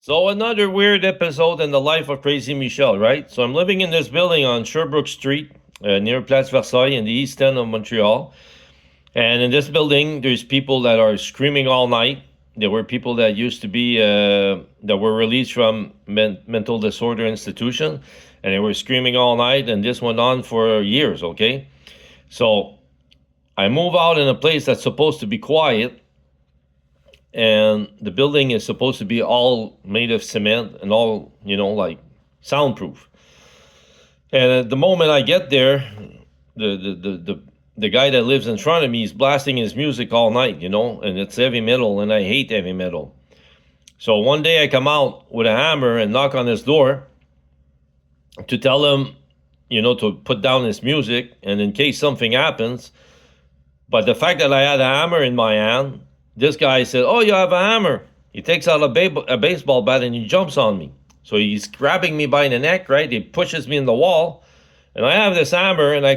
So another weird episode in the life of Crazy Michel, right? So I'm living in this building on Sherbrooke Street, near Place Versailles in the east end of Montreal. And in this building, there's people that are screaming all night. There were people that used to be that were released from mental disorder institution, and they were screaming all night. And this went on for years. Okay, so I move out in a place that's supposed to be quiet, and the building is supposed to be all made of cement and all like soundproof. And at the moment I get there, the guy that lives in front of me is blasting his music all night, and it's heavy metal, and I hate heavy metal. So one day I come out with a hammer and knock on his door to tell him, to put down his music, and in case something happens. But the fact that I had a hammer in my hand, this guy said, "Oh, you have a hammer." He takes out a baseball bat and he jumps on me. So he's grabbing me by the neck, right? He pushes me in the wall, and I have this hammer, and I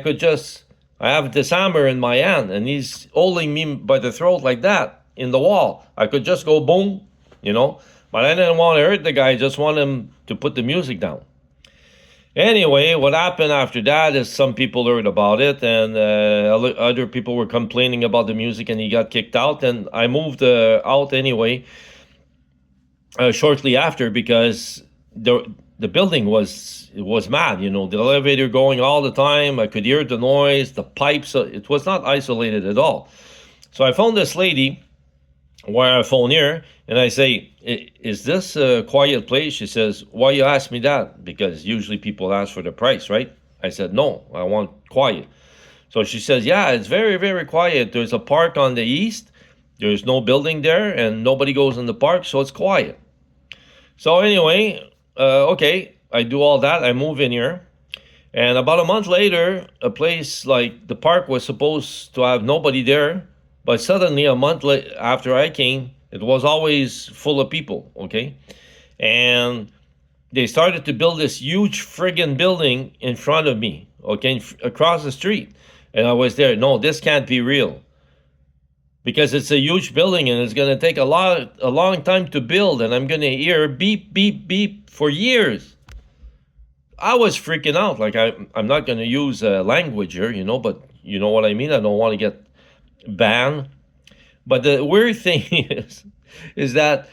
have this hammer in my hand, and he's holding me by the throat like that in the wall. I could just go boom, but I didn't want to hurt the guy. I just want him to put the music down. Anyway, what happened after that is some people heard about it, and other people were complaining about the music, and he got kicked out. And I moved out anyway shortly after, because the building was mad. The elevator going all the time. I could hear the noise, the pipes. It was not isolated at all. So I phoned this lady where I phone here, and I say, "Is this a quiet place?" She says, "Why you ask me that?" Because usually people ask for the price, right? I said, "No, I want quiet." So she says, "Yeah, it's very, very quiet. There's a park on the east. There's no building there, and nobody goes in the park, so it's quiet." So anyway, okay, I do all that. I move in here. And about a month later, a place like the park was supposed to have nobody there, but suddenly a month after I came, it was always full of people, okay? And they started to build this huge friggin' building in front of me, okay, across the street. And I was there. No, this can't be real, because it's a huge building and it's going to take a long time to build, and I'm going to hear beep, beep, beep for years. I was freaking out. Like, I'm not going to use language here, but you know what I mean? I don't want to get banned. But the weird thing is that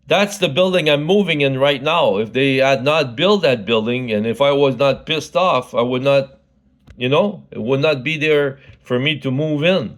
that's the building I'm moving in right now. If they had not built that building, and if I was not pissed off, I would not, it would not be there for me to move in.